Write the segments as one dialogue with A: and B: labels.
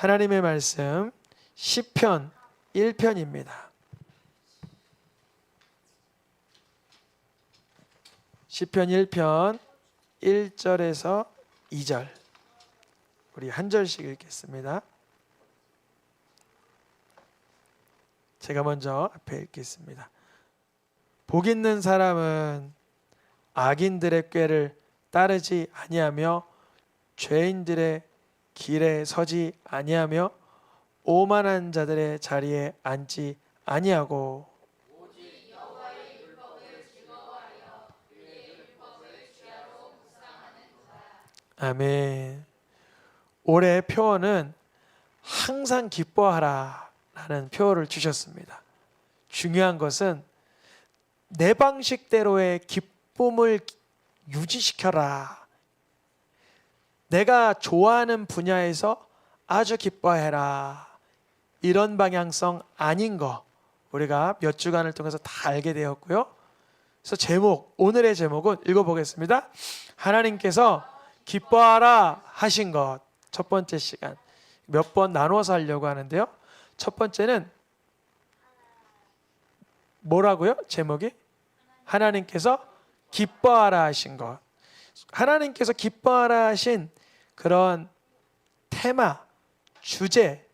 A: 하나님의 말씀 시편 1편입니다. 시편 1편 1절에서 2절 우리 한 절씩 읽겠습니다. 제가 먼저 앞에 읽겠습니다. 복 있는 사람은 악인들의 꾀를 따르지 아니하며 죄인들의 길에 서지 아니하며 오만한 자들의 자리에 앉지 아니하고 오직 여호와의 율법을 즐거워하여 그의 율법을 주야로 묵상하는 자. 아멘. 올해 표어는 항상 기뻐하라 라는 표어를 주셨습니다. 중요한 것은 내 방식대로의 기쁨을 유지시켜라. 내가 좋아하는 분야에서 아주 기뻐해라. 이런 방향성 아닌 거 우리가 몇 주간을 통해서 다 알게 되었고요. 그래서 오늘의 제목은 읽어보겠습니다. 하나님께서 기뻐하라 하신 것. 첫 번째 시간 몇 번 나눠서 하려고 하는데요. 첫 번째는 뭐라고요? 제목이? 하나님께서 기뻐하라 하신 것. 하나님께서 기뻐하라 하신 그런 테마, 주제,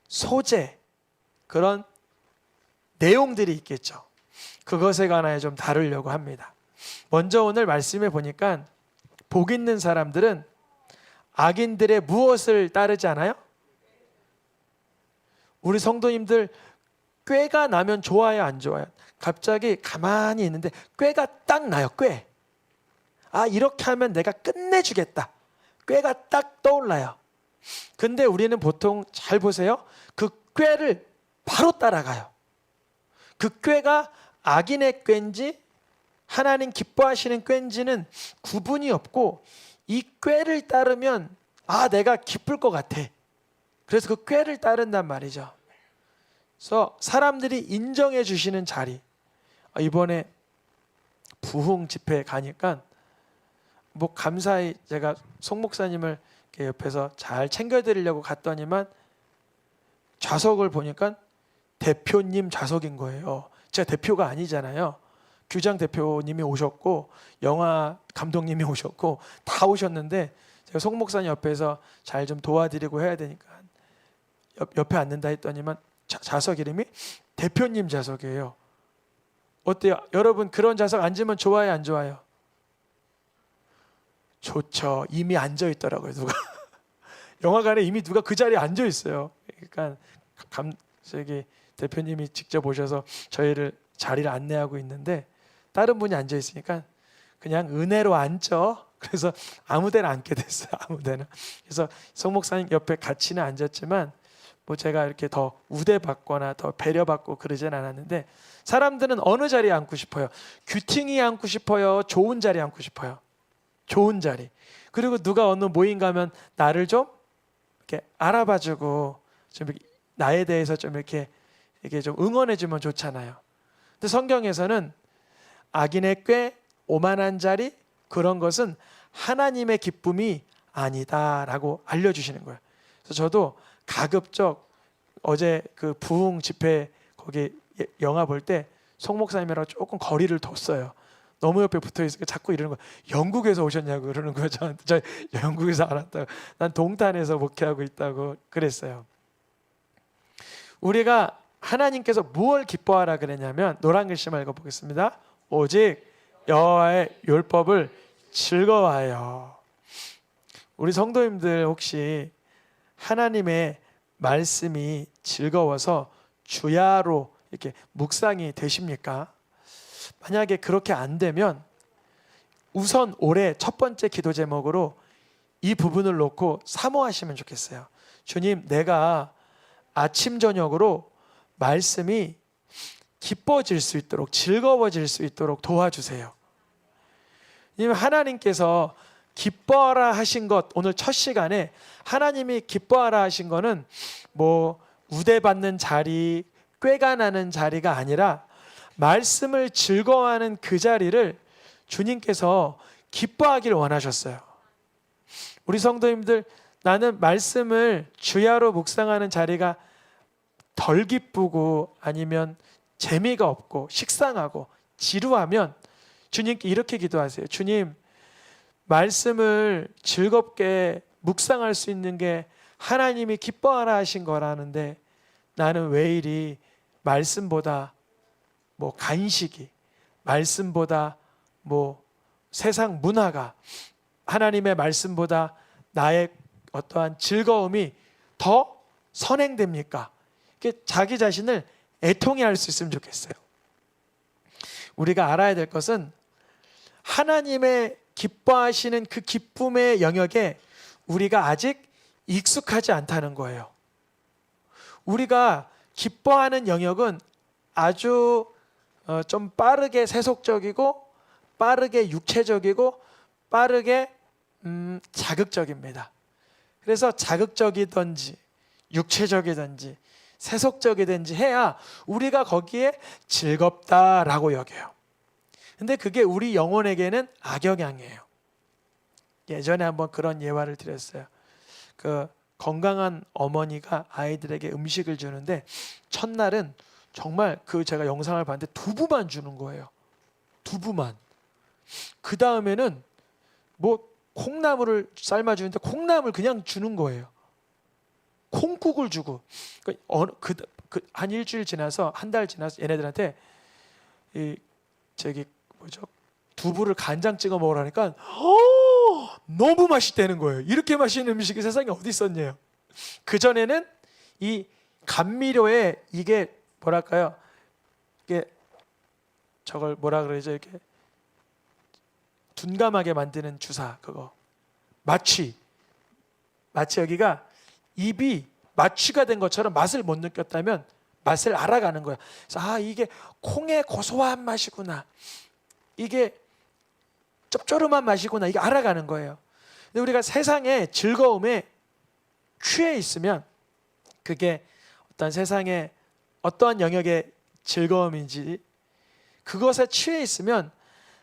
A: 소재, 그런 내용들이 있겠죠. 그것에 관하여 좀 다루려고 합니다. 먼저 오늘 말씀해 보니까 복 있는 사람들은 악인들의 무엇을 따르지 않아요? 우리 성도님들 꾀가 나면 좋아요, 안 좋아요? 갑자기 가만히 있는데 꾀가 딱 나요. 꾀. 아, 이렇게 하면 내가 끝내주겠다. 꾀가 딱 떠올라요. 근데 우리는 보통 잘 보세요. 그 꾀를 바로 따라가요. 그 꾀가 악인의 꾀인지 하나님 기뻐하시는 꾀인지는 구분이 없고 이 꾀를 따르면 아, 내가 기쁠 것 같아. 그래서 그 꾀를 따른단 말이죠. 그래서 사람들이 인정해 주시는 자리. 이번에 부흥 집회 가니까 뭐 감사히 제가 송 목사님을 옆에서 잘 챙겨드리려고 갔더니만 좌석을 보니까 대표님 좌석인 거예요. 제가 대표가 아니잖아요. 규장 대표님이 오셨고 영화 감독님이 오셨고 다 오셨는데 제가 송 목사님 옆에서 잘 좀 도와드리고 해야 되니까 옆에 앉는다 했더니만 좌석 이름이 대표님 좌석이에요. 어때요? 여러분 그런 좌석 앉으면 좋아요, 안 좋아요? 좋죠. 이미 앉아 있더라고요, 누가. 영화관에 이미 누가 그 자리에 앉아 있어요. 그러니까 저기 대표님이 직접 오셔서 저희를 자리를 안내하고 있는데 다른 분이 앉아 있으니까 그냥 은혜로 앉죠. 그래서 아무 데나 앉게 됐어요. 아무 데나. 그래서 송 목사님 옆에 같이는 앉았지만 뭐 제가 이렇게 더 우대받거나 더 배려받고 그러진 않았는데 사람들은 어느 자리에 앉고 싶어요? 규팅이 앉고 싶어요? 좋은 자리에 앉고 싶어요? 좋은 자리. 그리고 누가 어느 모임 가면 나를 좀 이렇게 알아봐주고 좀 나에 대해서 좀 이렇게 좀 응원해주면 좋잖아요. 근데 성경에서는 악인의 꾀, 오만한 자리 그런 것은 하나님의 기쁨이 아니다라고 알려주시는 거예요. 그래서 저도 가급적 어제 그 부흥 집회 거기 영화 볼 때 송 목사님이랑 조금 거리를 뒀어요. 너무 옆에 붙어 있으니까 자꾸 이러는 거예요. 영국에서 오셨냐고 그러는 거예요. 저한테. 저 영국에서 알았다고. 난 동탄에서 목회하고 있다고 그랬어요. 우리가 하나님께서 무엇을 기뻐하라 그랬냐면 노란 글씨만 읽어보겠습니다. 오직 여호와의 율법을 즐거워하여. 우리 성도님들 혹시 하나님의 말씀이 즐거워서 주야로 이렇게 묵상이 되십니까? 만약에 그렇게 안 되면 우선 올해 첫 번째 기도 제목으로 이 부분을 놓고 사모하시면 좋겠어요. 주님, 내가 아침 저녁으로 말씀이 기뻐질 수 있도록 즐거워질 수 있도록 도와주세요. 왜냐하면 하나님께서 기뻐하라 하신 것, 오늘 첫 시간에 하나님이 기뻐하라 하신 거는 뭐 우대받는 자리, 꾀가 나는 자리가 아니라 말씀을 즐거워하는 그 자리를 주님께서 기뻐하길 원하셨어요. 우리 성도님들 나는 말씀을 주야로 묵상하는 자리가 덜 기쁘고 아니면 재미가 없고 식상하고 지루하면 주님께 이렇게 기도하세요. 주님, 말씀을 즐겁게 묵상할 수 있는 게 하나님이 기뻐하라 하신 거라는데 나는 왜 이리 말씀보다 뭐 간식이, 말씀보다 뭐 세상 문화가 하나님의 말씀보다 나의 어떠한 즐거움이 더 선행됩니까? 이게 자기 자신을 애통해 할 수 있으면 좋겠어요. 우리가 알아야 될 것은 하나님의 기뻐하시는 그 기쁨의 영역에 우리가 아직 익숙하지 않다는 거예요. 우리가 기뻐하는 영역은 아주 좀 빠르게 세속적이고 빠르게 육체적이고 빠르게 자극적입니다. 그래서 자극적이든지 육체적이든지 세속적이든지 해야 우리가 거기에 즐겁다라고 여겨요. 근데 그게 우리 영혼에게는 악영향이에요. 예전에 한번 그런 예화를 드렸어요. 그 건강한 어머니가 아이들에게 음식을 주는데 첫날은 정말 제가 영상을 봤는데 두부만 주는 거예요. 두부만. 그 다음에는 뭐 콩나물을 삶아주는데 콩나물 그냥 주는 거예요. 콩국을 주고 한 일주일 지나서 한 달 지나서 얘네들한테 두부를 간장 찍어 먹으라니까 너무 맛있다는 거예요. 이렇게 맛있는 음식이 세상에 어디 있었냐요. 그전에는 이 감미료에 이게 뭐랄까요? 이게 저걸 뭐라 그러죠? 이렇게 둔감하게 만드는 주사 그거 마취 여기가 입이 마취가 된 것처럼 맛을 못 느꼈다면 맛을 알아가는 거야. 그래서 이게 콩의 고소한 맛이구나. 이게 짭조름한 맛이구나. 이게 알아가는 거예요. 근데 우리가 세상의 즐거움에 취해 있으면 그게 어떤 세상의 어떠한 영역의 즐거움인지 그것에 취해 있으면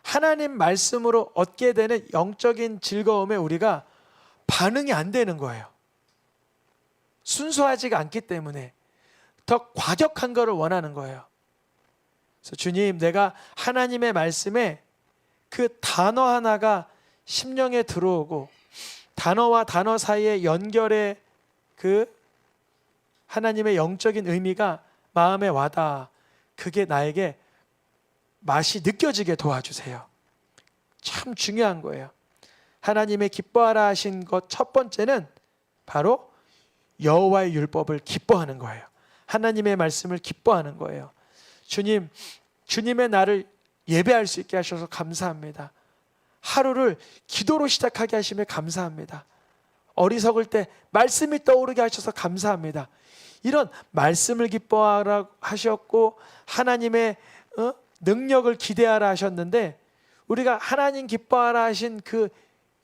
A: 하나님 말씀으로 얻게 되는 영적인 즐거움에 우리가 반응이 안 되는 거예요. 순수하지가 않기 때문에 더 과격한 것을 원하는 거예요. 그래서 주님, 내가 하나님의 말씀에 그 단어 하나가 심령에 들어오고 단어와 단어 사이의 연결의 그 하나님의 영적인 의미가 마음에 와닿아. 그게 나에게 맛이 느껴지게 도와주세요. 참 중요한 거예요. 하나님의 기뻐하라 하신 것 첫 번째는 바로 여호와의 율법을 기뻐하는 거예요. 하나님의 말씀을 기뻐하는 거예요. 주님, 주님의 나를 예배할 수 있게 하셔서 감사합니다. 하루를 기도로 시작하게 하시며 감사합니다. 어리석을 때 말씀이 떠오르게 하셔서 감사합니다. 이런 말씀을 기뻐하라 하셨고 하나님의 능력을 기대하라 하셨는데 우리가 하나님 기뻐하라 하신 그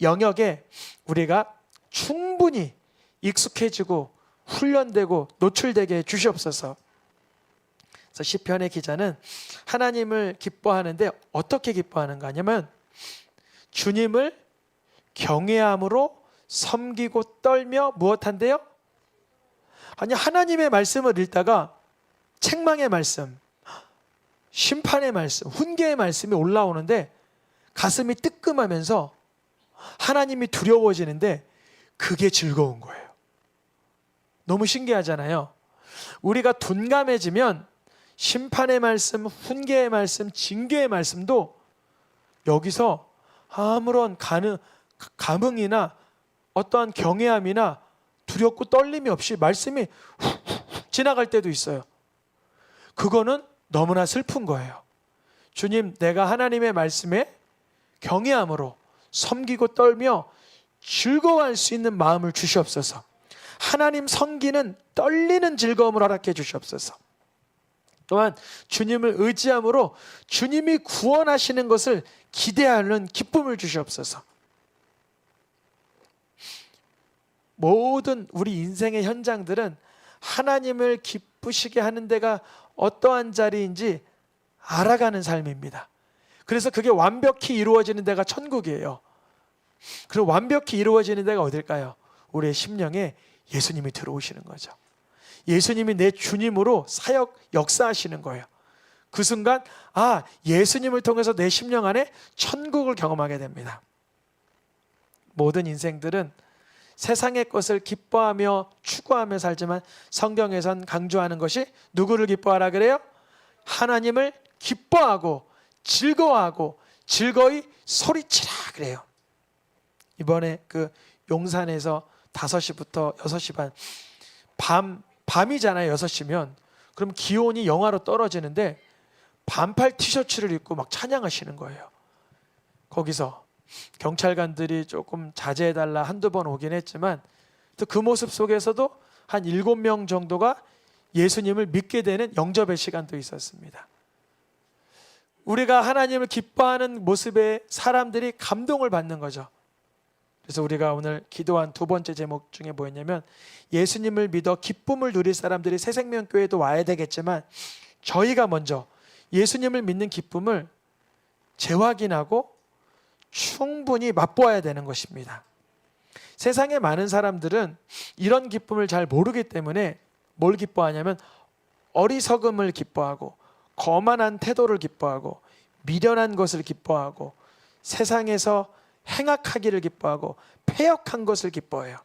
A: 영역에 우리가 충분히 익숙해지고 훈련되고 노출되게 해 주시옵소서. 그래서 시편의 기자는 하나님을 기뻐하는데 어떻게 기뻐하는가 하냐면 주님을 경외함으로 섬기고 떨며 무엇한대요? 아니 하나님의 말씀을 읽다가 책망의 말씀, 심판의 말씀, 훈계의 말씀이 올라오는데 가슴이 뜨끔하면서 하나님이 두려워지는데 그게 즐거운 거예요. 너무 신기하잖아요. 우리가 둔감해지면 심판의 말씀, 훈계의 말씀, 징계의 말씀도 여기서 아무런 감흥이나 어떠한 경외함이나 두렵고 떨림이 없이 말씀이 훅 지나갈 때도 있어요. 그거는 너무나 슬픈 거예요. 주님, 내가 하나님의 말씀에 경외함으로 섬기고 떨며 즐거워할 수 있는 마음을 주시옵소서. 하나님 섬기는 떨리는 즐거움을 허락해 주시옵소서. 또한 주님을 의지함으로 주님이 구원하시는 것을 기대하는 기쁨을 주시옵소서. 모든 우리 인생의 현장들은 하나님을 기쁘시게 하는 데가 어떠한 자리인지 알아가는 삶입니다. 그래서 그게 완벽히 이루어지는 데가 천국이에요. 그리고 완벽히 이루어지는 데가 어딜까요? 우리의 심령에 예수님이 들어오시는 거죠. 예수님이 내 주님으로 사역 역사하시는 거예요. 그 순간 예수님을 통해서 내 심령 안에 천국을 경험하게 됩니다. 모든 인생들은 세상의 것을 기뻐하며 추구하며 살지만 성경에선 강조하는 것이 누구를 기뻐하라 그래요? 하나님을 기뻐하고 즐거워하고 즐거이 소리치라 그래요. 이번에 그 용산에서 5시부터 6시 반 밤이잖아요. 6시면 그럼 기온이 영하로 떨어지는데 반팔 티셔츠를 입고 막 찬양하시는 거예요. 거기서 경찰관들이 조금 자제해달라 한두 번 오긴 했지만 또 그 모습 속에서도 한 7명 정도가 예수님을 믿게 되는 영접의 시간도 있었습니다. 우리가 하나님을 기뻐하는 모습에 사람들이 감동을 받는 거죠. 그래서 우리가 오늘 기도한 두 번째 제목 중에 뭐였냐면, 예수님을 믿어 기쁨을 누릴 사람들이 새생명교회도 와야 되겠지만 저희가 먼저 예수님을 믿는 기쁨을 재확인하고 충분히 맛보아야 되는 것입니다. 세상에 많은 사람들은 이런 기쁨을 잘 모르기 때문에 뭘 기뻐하냐면 어리석음을 기뻐하고 거만한 태도를 기뻐하고 미련한 것을 기뻐하고 세상에서 행악하기를 기뻐하고 패역한 것을 기뻐해요.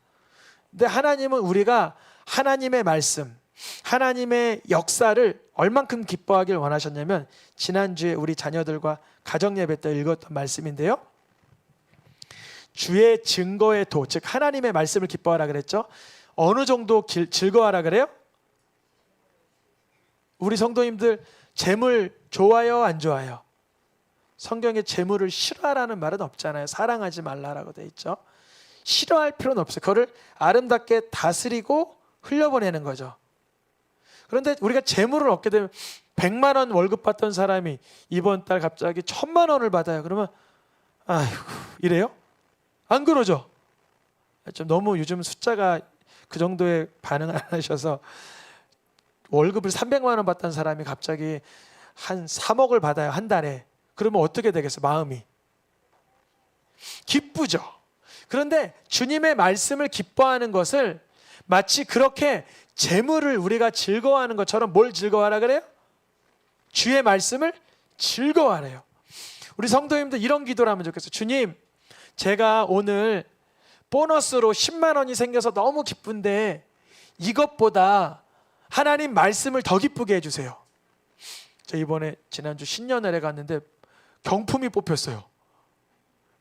A: 근데 하나님은 우리가 하나님의 말씀, 하나님의 역사를 얼만큼 기뻐하길 원하셨냐면, 지난주에 우리 자녀들과 가정예배 때 읽었던 말씀인데요, 주의 증거의 도, 즉 하나님의 말씀을 기뻐하라 그랬죠. 어느 정도 즐거워하라 그래요? 우리 성도님들 재물 좋아요, 안 좋아요? 성경에 재물을 싫어하라는 말은 없잖아요. 사랑하지 말라라고 돼 있죠. 싫어할 필요는 없어요. 그거를 아름답게 다스리고 흘려보내는 거죠. 그런데 우리가 재물을 얻게 되면 100만 원 월급 받던 사람이 이번 달 갑자기 1000만 원을 받아요. 그러면 아이고 이래요? 안 그러죠? 좀 너무 요즘 숫자가 그 정도의 반응을 안 하셔서, 월급을 300만 원 받던 사람이 갑자기 한 3억을 받아요, 한 달에. 그러면 어떻게 되겠어요? 마음이 기쁘죠. 그런데 주님의 말씀을 기뻐하는 것을 마치 그렇게 재물을 우리가 즐거워하는 것처럼, 뭘 즐거워하라 그래요? 주의 말씀을 즐거워하래요. 우리 성도님들 이런 기도를 하면 좋겠어요. 주님, 제가 오늘 보너스로 10만 원이 생겨서 너무 기쁜데 이것보다 하나님 말씀을 더 기쁘게 해주세요. 저 이번에 지난주 신년회에 갔는데 경품이 뽑혔어요.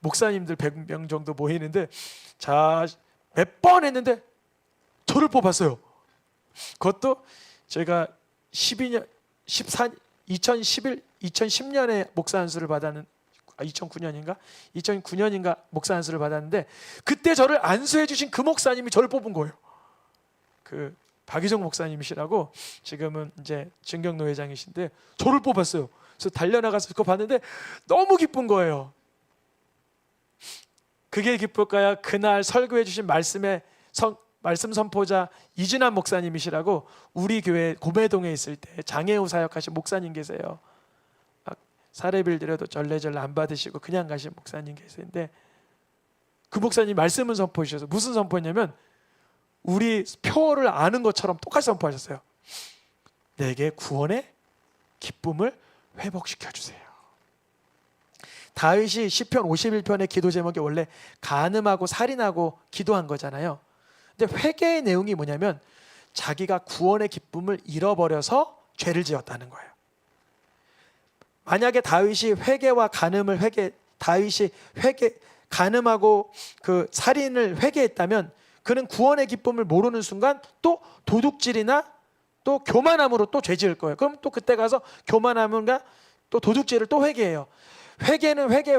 A: 목사님들 100명 정도 모이는데 자 몇 번 했는데 저를 뽑았어요. 그것도 제가 2010년에 목사 안수를 받았는, 2009년인가 목사 안수를 받았는데, 그때 저를 안수해 주신 그 목사님이 저를 뽑은 거예요. 그 박희정 목사님이시라고, 지금은 이제 증경노 회장이신데 저를 뽑았어요. 그래서 달려나가서 그거 봤는데 너무 기쁜 거예요. 그게 기쁠까요? 그날 설교해 주신 말씀 선포자 이진환 목사님이시라고, 우리 교회 고매동에 있을 때 장애우 사역하신 목사님 계세요. 사례비를 드려도 절레절레 안 받으시고 그냥 가신 목사님 계시는데, 그 목사님 말씀을 선포해 주셔서 무슨 선포했냐면, 우리 표어를 아는 것처럼 똑같이 선포하셨어요. 내게 구원의 기쁨을 회복시켜 주세요. 다윗이 시편 51편의 기도 제목이 원래 간음하고 살인하고 기도한 거잖아요. 근데 회개의 내용이 뭐냐면, 자기가 구원의 기쁨을 잃어버려서 죄를 지었다는 거예요. 만약에 다윗이 간음하고 그 살인을 회개했다면, 그는 구원의 기쁨을 모르는 순간 또 도둑질이나 또 교만함으로 또 죄 지을 거예요. 그럼 또 그때 가서 교만함과 또 도둑질을 또 회개해요. 회개는 회개,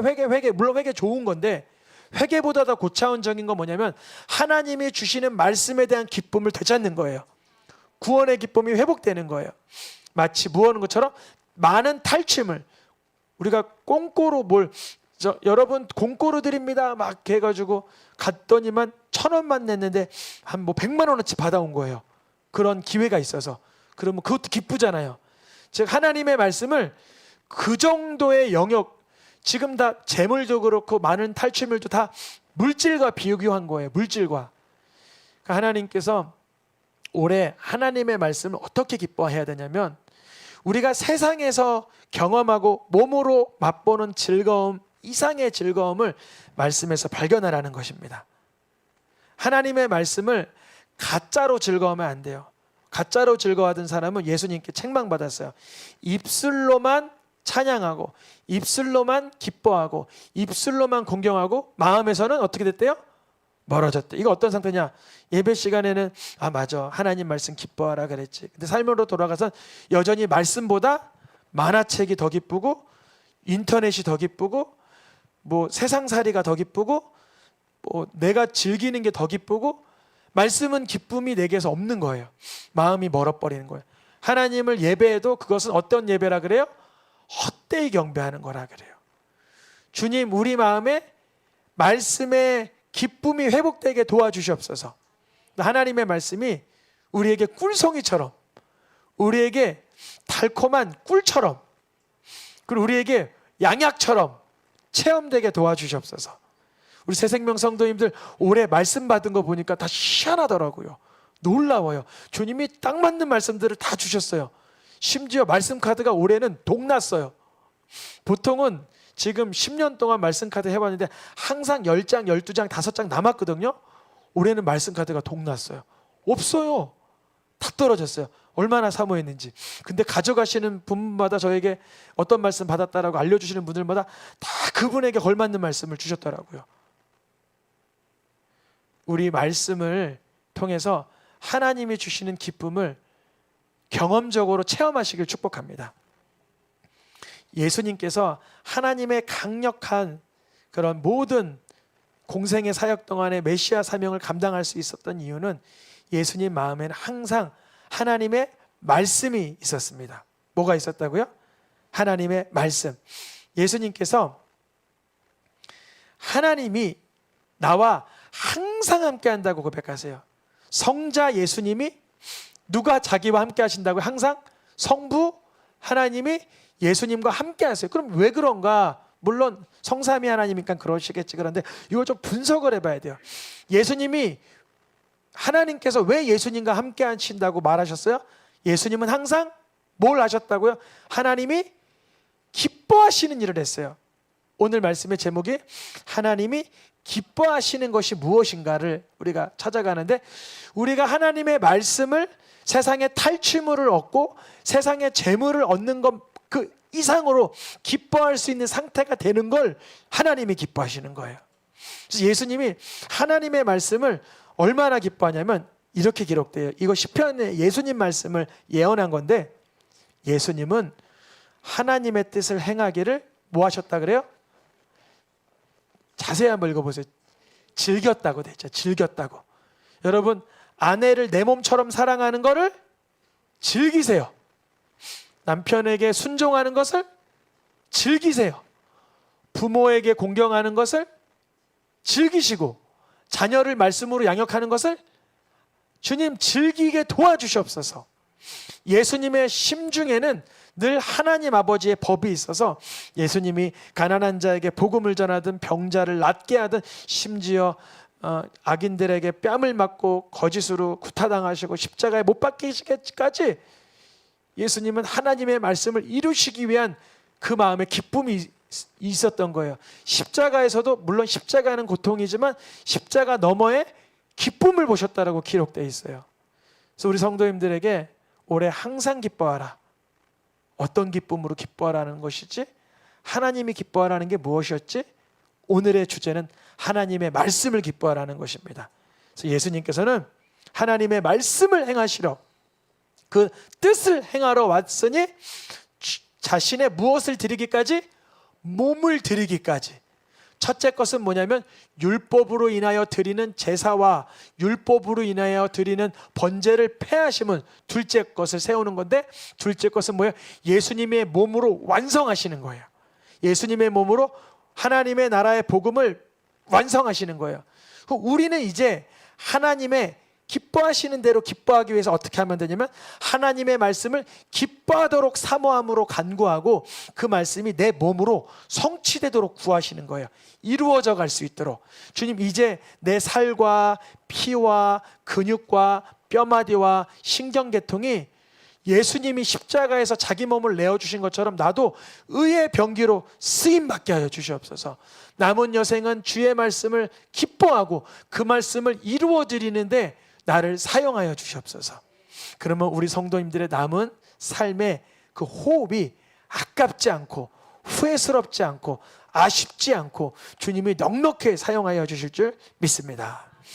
A: 물론 회개 좋은 건데, 회개보다 더 고차원적인 건 뭐냐면, 하나님이 주시는 말씀에 대한 기쁨을 되찾는 거예요. 구원의 기쁨이 회복되는 거예요. 마치 무언 것처럼 많은 탈취물, 우리가 꽁꼬로 여러분 공꼬로 드립니다 막 해가지고 갔더니만 1,000원만 냈는데 한 100만 원어치 받아온 거예요. 그런 기회가 있어서. 그러면 그것도 기쁘잖아요. 즉 하나님의 말씀을 그 정도의 영역, 지금 다 재물도 그렇고 많은 탈취물도 다 물질과 비교한 거예요. 물질과. 그러니까 하나님께서 올해 하나님의 말씀을 어떻게 기뻐해야 되냐면 우리가 세상에서 경험하고 몸으로 맛보는 즐거움 이상의 즐거움을 말씀에서 발견하라는 것입니다. 하나님의 말씀을 가짜로 즐거워하면 안 돼요. 가짜로 즐거워하던 사람은 예수님께 책망받았어요. 입술로만 찬양하고 입술로만 기뻐하고 입술로만 공경하고 마음에서는 어떻게 됐대요? 멀어졌대. 이거 어떤 상태냐? 예배 시간에는 아 맞아 하나님 말씀 기뻐하라 그랬지. 근데 삶으로 돌아가선 여전히 말씀보다 만화책이 더 기쁘고 인터넷이 더 기쁘고 뭐 세상살이가 더 기쁘고 뭐 내가 즐기는 게 더 기쁘고 말씀은 기쁨이 내게서 없는 거예요. 마음이 멀어버리는 거예요. 하나님을 예배해도 그것은 어떤 예배라 그래요? 헛되이 경배하는 거라 그래요. 주님 우리 마음에 말씀의 기쁨이 회복되게 도와주시옵소서. 하나님의 말씀이 우리에게 꿀송이처럼 우리에게 달콤한 꿀처럼 그리고 우리에게 양약처럼 체험되게 도와주시옵소서. 우리 새생명 성도님들 올해 말씀 받은 거 보니까 다 희한하더라고요. 놀라워요. 주님이 딱 맞는 말씀들을 다 주셨어요. 심지어 말씀 카드가 올해는 동났어요. 보통은 지금 10년 동안 말씀 카드 해봤는데 항상 10장, 12장, 5장 남았거든요. 올해는 말씀 카드가 동났어요. 없어요. 다 떨어졌어요. 얼마나 사모했는지. 근데 가져가시는 분마다 저에게 어떤 말씀 받았다라고 알려주시는 분들마다 다 그분에게 걸맞는 말씀을 주셨더라고요. 우리 말씀을 통해서 하나님이 주시는 기쁨을 경험적으로 체험하시길 축복합니다. 예수님께서 하나님의 강력한 그런 모든 공생의 사역 동안에 메시아 사명을 감당할 수 있었던 이유는 예수님 마음에는 항상 하나님의 말씀이 있었습니다. 뭐가 있었다고요? 하나님의 말씀. 예수님께서 하나님이 나와 항상 함께 한다고 고백하세요. 성자 예수님이 누가 자기와 함께 하신다고요? 항상 성부 하나님이 예수님과 함께 하세요. 그럼 왜 그런가? 물론 성삼위 하나님이니까 그러시겠지. 그런데 이걸 좀 분석을 해봐야 돼요. 예수님이 하나님께서 왜 예수님과 함께 하신다고 말하셨어요? 예수님은 항상 뭘 하셨다고요? 하나님이 기뻐하시는 일을 했어요. 오늘 말씀의 제목이 하나님이 기뻐하시는 것이 무엇인가를 우리가 찾아가는데 우리가 하나님의 말씀을 세상의 탈취물을 얻고 세상의 재물을 얻는 것 그 이상으로 기뻐할 수 있는 상태가 되는 걸 하나님이 기뻐하시는 거예요. 그래서 예수님이 하나님의 말씀을 얼마나 기뻐하냐면 이렇게 기록돼요. 이거 시편에 예수님 말씀을 예언한 건데 예수님은 하나님의 뜻을 행하기를 뭐 하셨다 그래요? 자세히 한번 읽어보세요. 즐겼다고 되죠. 즐겼다고. 여러분 아내를 내 몸처럼 사랑하는 거를 즐기세요. 남편에게 순종하는 것을 즐기세요. 부모에게 공경하는 것을 즐기시고 자녀를 말씀으로 양육하는 것을 주님 즐기게 도와주시옵소서. 예수님의 심중에는 늘 하나님 아버지의 법이 있어서 예수님이 가난한 자에게 복음을 전하든 병자를 낫게 하든 심지어 악인들에게 뺨을 맞고 거짓으로 구타당하시고 십자가에 못 박히시기까지 예수님은 하나님의 말씀을 이루시기 위한 그 마음에 기쁨이 있었던 거예요. 십자가에서도 물론 십자가는 고통이지만 십자가 너머에 기쁨을 보셨다라고 기록되어 있어요. 그래서 우리 성도님들에게 올해 항상 기뻐하라. 어떤 기쁨으로 기뻐하라는 것이지? 하나님이 기뻐하라는 게 무엇이었지? 오늘의 주제는 하나님의 말씀을 기뻐하라는 것입니다. 그래서 예수님께서는 하나님의 말씀을 행하시러 그 뜻을 행하러 왔으니 자신의 무엇을 드리기까지? 몸을 드리기까지. 첫째 것은 뭐냐면 율법으로 인하여 드리는 제사와 율법으로 인하여 드리는 번제를 폐하심은 둘째 것을 세우는 건데 둘째 것은 뭐예요? 예수님의 몸으로 완성하시는 거예요. 예수님의 몸으로 하나님의 나라의 복음을 완성하시는 거예요. 우리는 이제 하나님의 기뻐하시는 대로 기뻐하기 위해서 어떻게 하면 되냐면 하나님의 말씀을 기뻐하도록 사모함으로 간구하고 그 말씀이 내 몸으로 성취되도록 구하시는 거예요. 이루어져 갈 수 있도록. 주님, 이제 내 살과 피와 근육과 뼈마디와 신경계통이 예수님이 십자가에서 자기 몸을 내어주신 것처럼 나도 의의 병기로 쓰임받게 하여 주시옵소서. 남은 여생은 주의 말씀을 기뻐하고 그 말씀을 이루어드리는데 나를 사용하여 주시옵소서. 그러면 우리 성도님들의 남은 삶의 그 호흡이 아깝지 않고 후회스럽지 않고 아쉽지 않고 주님이 넉넉히 사용하여 주실 줄 믿습니다.